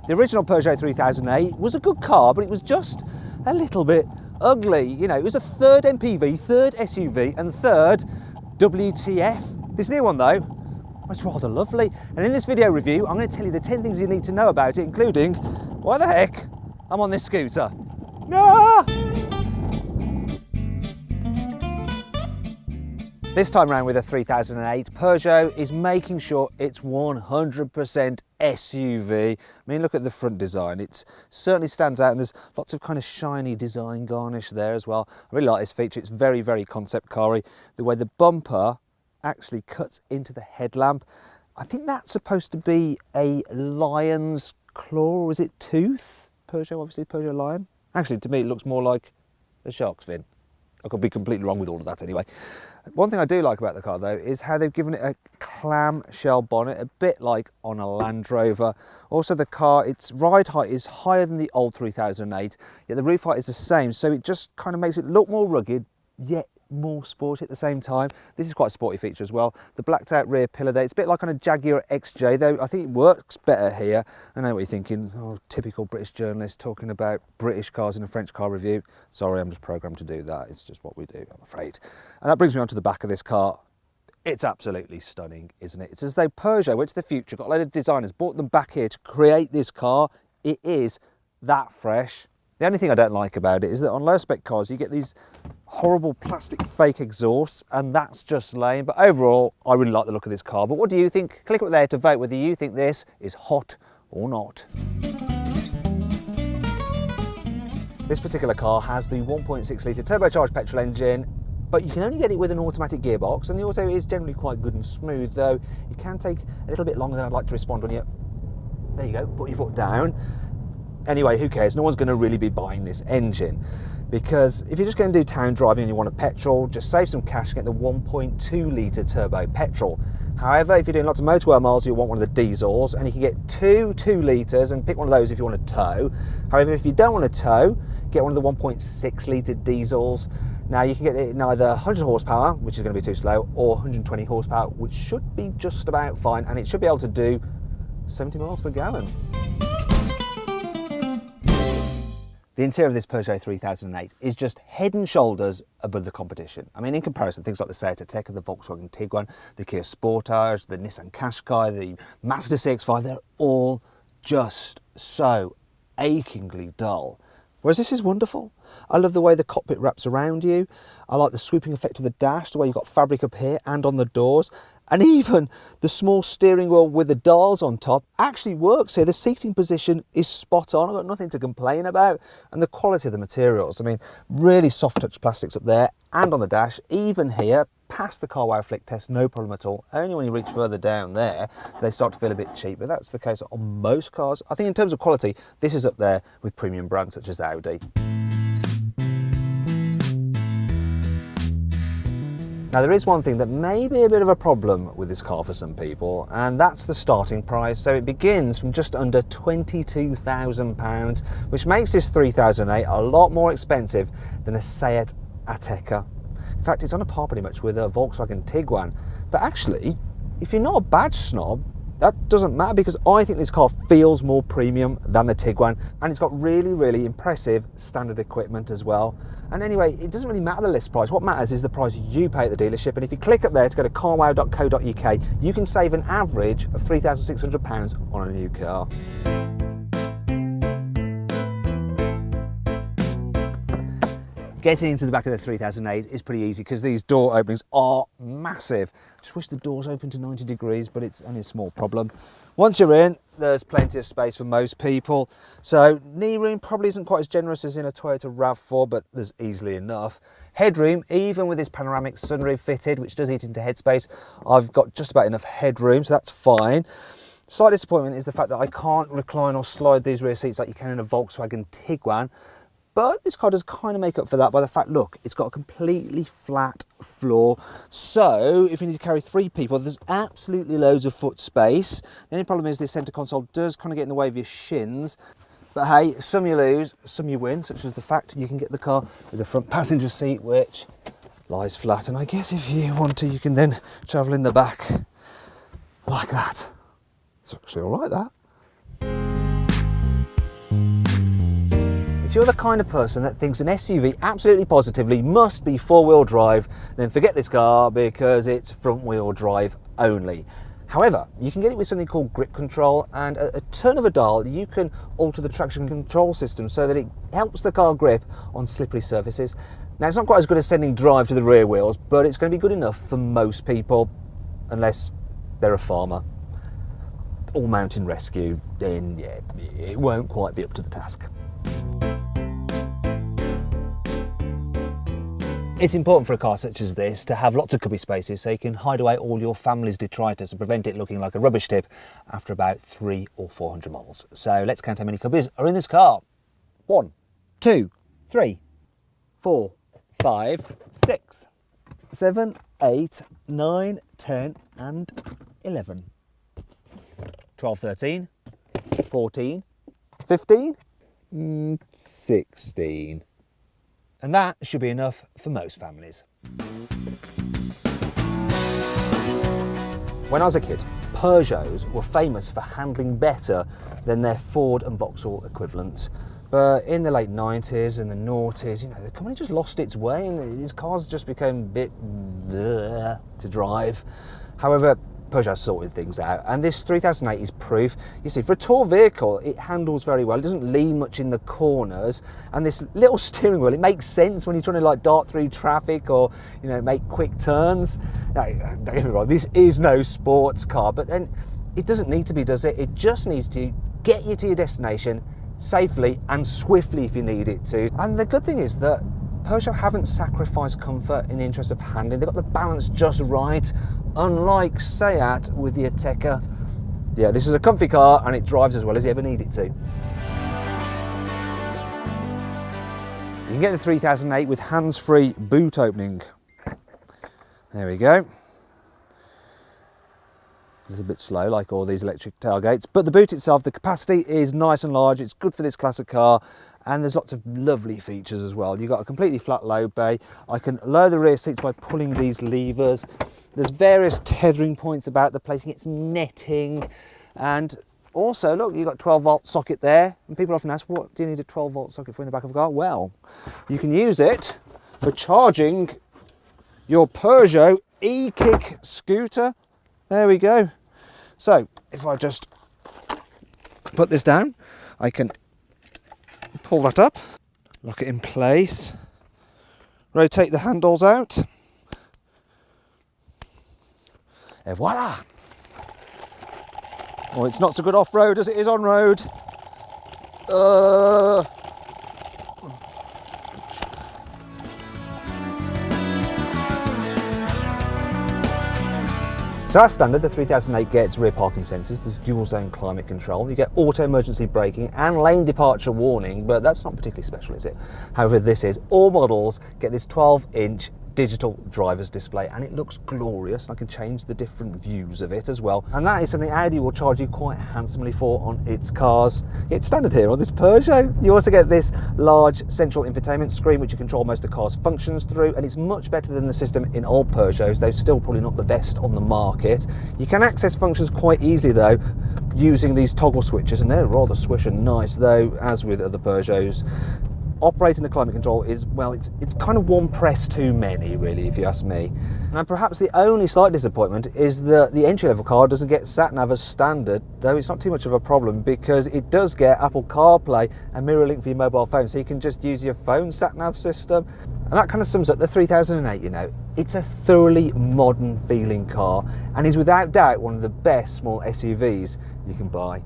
The original Peugeot 3008 was a good car, but it was just a little bit ugly. You know, it was a third MPV, third SUV, and third WTF. This new one though, it's rather lovely. And in this video review, I'm going to tell you the 10 things you need to know about it, including why the heck I'm on this scooter. Ah! This time around with a 3008, Peugeot is making sure it's 100% SUV. I mean, look at the front design. It certainly stands out, and there's lots of kind of shiny design garnish there as well. I really like this feature. It's very, very concept car-y. The way the bumper actually cuts into the headlamp. I think that's supposed to be a lion's claw, or is it tooth? Peugeot, obviously, Peugeot Lion. Actually, to me, it looks more like a shark's fin. I could be completely wrong with all of that anyway. One thing I do like about the car though is how they've given it a clamshell bonnet, a bit like on a Land Rover. Also the car, its ride height is higher than the old 3008, yet the roof height is the same, so it just kind of makes it look more rugged, yet more sporty at the same time. This is quite a sporty feature as well. The blacked out rear pillar there, it's a bit like on a Jaguar XJ, though I think it works better here. I know what you're thinking, oh, typical British journalist talking about British cars in a French car review. Sorry, I'm just programmed to do that. It's just what we do, I'm afraid. And that brings me on to the back of this car. It's absolutely stunning, isn't it? It's as though Peugeot went to the future, got a load of designers, brought them back here to create this car. It is that fresh. The only thing I don't like about it is that on low spec cars you get these horrible plastic fake exhausts, and that's just lame. But overall, I really like the look of this car. But what do you think? Click up there to vote whether you think this is hot or not. This particular car has the 1.6 litre turbocharged petrol engine, but you can only get it with an automatic gearbox, and the auto is generally quite good and smooth, though it can take a little bit longer than I'd like to respond when you... There you go, put your foot down. Anyway, who cares? No one's going to really be buying this engine, because if you're just going to do town driving and you want a petrol, just save some cash and get the 1.2 litre turbo petrol. However, if you're doing lots of motorway miles, you'll want one of the diesels, and you can get two 2 litres and pick one of those if you want to tow. However, if you don't want to tow, get one of the 1.6 litre diesels. Now you can get it in either 100 horsepower, which is going to be too slow, or 120 horsepower, which should be just about fine, and it should be able to do 70 miles per gallon. The interior of this Peugeot 3008 is just head and shoulders above the competition. I mean, in comparison, things like the Seat Ateca, the Volkswagen Tiguan, the Kia Sportage, the Nissan Qashqai, the Mazda CX-5, they're all just so achingly dull. Whereas this is wonderful. I love the way the cockpit wraps around you. I like the sweeping effect of the dash, the way you've got fabric up here and on the doors. And even the small steering wheel with the dials on top actually works here. The seating position is spot on. I've got nothing to complain about. And the quality of the materials, I mean, really soft touch plastics up there and on the dash, even here, past the carwow flick test, no problem at all. Only when you reach further down there, they start to feel a bit cheap, but that's the case on most cars. I think in terms of quality, this is up there with premium brands such as Audi. Now there is one thing that may be a bit of a problem with this car for some people, and that's the starting price. So it begins from just under £22,000, which makes this 3008 a lot more expensive than a Seat Ateca. In fact, it's on a par pretty much with a Volkswagen Tiguan. But actually, if you're not a badge snob, that doesn't matter, because I think this car feels more premium than the Tiguan, and it's got really, really impressive standard equipment as well. And anyway, it doesn't really matter the list price. What matters is the price you pay at the dealership. And if you click up there to go to carwow.co.uk, you can save an average of £3,600 on a new car. Getting into the back of the 3008 is pretty easy because these door openings are massive. Just wish the doors open to 90 degrees, but it's only a small problem. Once you're in, there's plenty of space for most people. So knee room probably isn't quite as generous as in a Toyota RAV4, but there's easily enough. Headroom, even with this panoramic sunroof fitted, which does eat into headspace, I've got just about enough headroom, so that's fine. Slight disappointment is the fact that I can't recline or slide these rear seats like you can in a Volkswagen Tiguan. But this car does kind of make up for that by the fact, look, it's got a completely flat floor. So if you need to carry 3 people, there's absolutely loads of foot space. The only problem is this centre console does kind of get in the way of your shins. But hey, some you lose, some you win, such as the fact you can get the car with a front passenger seat, which lies flat. And I guess if you want to, you can then travel in the back like that. It's actually all right, that. you're the kind of person that thinks an SUV absolutely positively must be four-wheel drive, then forget this car because it's front-wheel drive only. However, you can get it with something called grip control, and at a turn of a dial you can alter the traction control system so that it helps the car grip on slippery surfaces. Now, it's not quite as good as sending drive to the rear wheels, but it's going to be good enough for most people, unless they're a farmer or mountain rescue. Then yeah, it won't quite be up to the task. It's important for a car such as this to have lots of cubby spaces so you can hide away all your family's detritus and prevent it looking like a rubbish tip after about 300 or 400 miles. So let's count how many cubbies are in this car. 1, 2, 3, 4, 5, 6, 7, 8, 9, 10 and 11. 12, 13, 14, 15, 16. And that should be enough for most families. When I was a kid, Peugeots were famous for handling better than their Ford and Vauxhall equivalents. But in the late 90s and the noughties, you know, the company just lost its way and these cars just became a bit bleh to drive. However, Peugeot sorted things out, and this 3008 is proof. You see, for a tall vehicle, it handles very well. It doesn't lean much in the corners, and this little steering wheel, it makes sense when you're trying to like dart through traffic or, you know, make quick turns. Now, don't get me wrong, this is no sports car, but then it doesn't need to be, does it? It just needs to get you to your destination safely and swiftly if you need it to. And the good thing is that Peugeot haven't sacrificed comfort in the interest of handling. They've got the balance just right, unlike Seat with the Ateca. Yeah, this is a comfy car and it drives as well as you ever need it to. You can get the 3008 with hands-free boot opening. There we go. A little bit slow, like all these electric tailgates, but the boot itself, the capacity is nice and large. It's good for this class of car, and there's lots of lovely features as well. You've got a completely flat load bay. I can lower the rear seats by pulling these levers. There's various tethering points about the place. It's netting, and also look, you've got 12-volt socket there. And people often ask, what do you need a 12-volt socket for in the back of a car? Well, you can use it for charging your Peugeot e-kick scooter. There we go. So if I just put this down, I can pull that up, lock it in place, rotate the handles out, and voila! Oh, it's not so good off-road as it is on-road. So as standard, the 3008 gets rear parking sensors, there's dual zone climate control, you get auto emergency braking and lane departure warning, but that's not particularly special, is it? However, this is, all models get this 12-inch digital driver's display, and it looks glorious. I can change the different views of it as well, and that is something Audi will charge you quite handsomely for on its cars. It's standard here on this Peugeot. You also get this large central infotainment screen which you control most of the car's functions through, and it's much better than the system in old Peugeots, though still probably not the best on the market. You can access functions quite easily though using these toggle switches, and they're rather swish and nice though, as with other Peugeots. Operating the climate control is, well, it's kind of one press too many, really, if you ask me. And perhaps the only slight disappointment is that the entry-level car doesn't get sat-nav as standard, though it's not too much of a problem because it does get Apple CarPlay and mirror link for your mobile phone, so you can just use your phone sat-nav system. And that kind of sums up the 3008, you know. It's a thoroughly modern feeling car and is without doubt one of the best small SUVs you can buy.